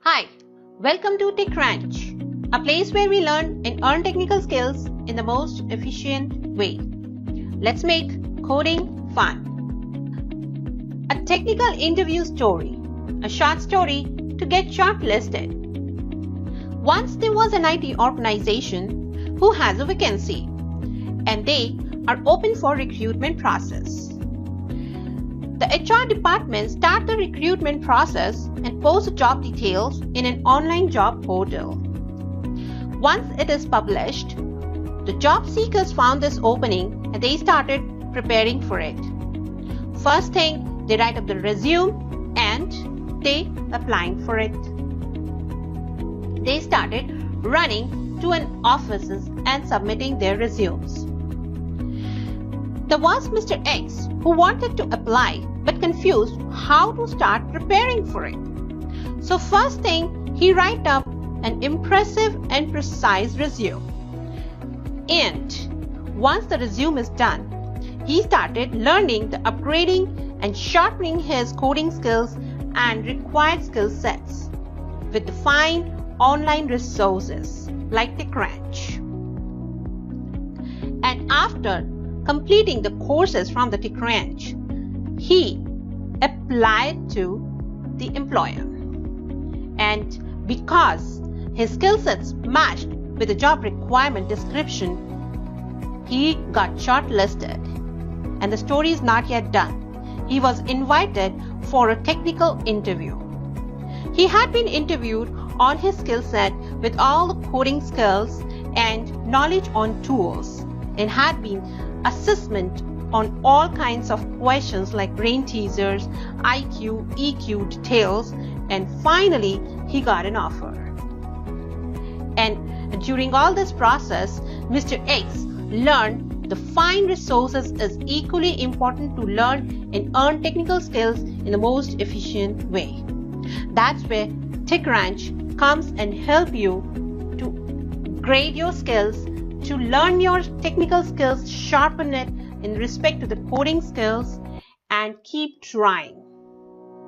Hi, welcome to TechCrunch, a place where we learn and earn technical skills in the most efficient way. Let's make coding fun. A technical interview story, a short story to get shortlisted. Once there was an IT organization who has a vacancy, and they are open for recruitment process. The HR department starts the recruitment process and posts the job details in an online job portal. Once it is published, the job seekers found this opening and they started preparing for it. First thing, they write up the resume and they applying for it. They started running to an offices and submitting their resumes. There was Mr. X who wanted to apply but confused how to start preparing for it. So first thing, he write up an impressive and precise resume. And once the resume is done, he started learning the upgrading and sharpening his coding skills and required skill sets with the fine online resources like TechCrunch. And after completing the courses from the TechCrunch, he applied to the employer. And because his skill sets matched with the job requirement description, he got shortlisted. And the story is not yet done. He was invited for a technical interview. He had been interviewed on his skill set with all the coding skills and knowledge on tools, and had been assessment on all kinds of questions like brain teasers, IQ, EQ details, and finally he got an offer. And during all this process, Mr. X learned the fine resources is equally important to learn and earn technical skills in the most efficient way. That's where TechCrunch comes and help you to grade your skills, to learn your technical skills, sharpen it in respect to the coding skills, and keep trying.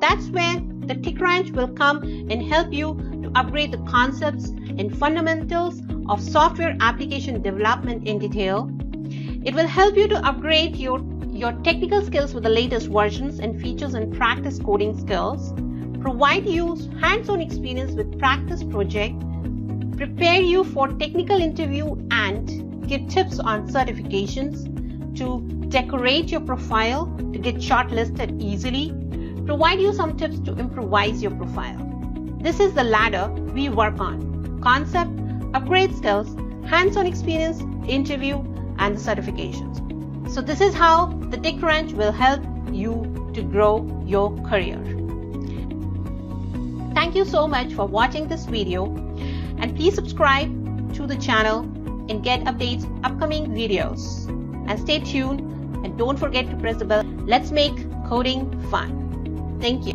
That's where the TechCrunch will come and help you to upgrade the concepts and fundamentals of software application development in detail. It will help you to upgrade your technical skills with the latest versions and features and practice coding skills, provide you hands-on experience with practice project, prepare you for technical interview, and give tips on certifications, to decorate your profile to get shortlisted easily, provide you some tips to improvise your profile. This is the ladder we work on: concept, upgrade skills, hands-on experience, interview, and the certifications. So this is how the TechCrunch will help you to grow your career. Thank you so much for watching this video, and please subscribe to the channel and get updates upcoming videos. And stay tuned and don't forget to press the bell. Let's make coding fun. Thank you.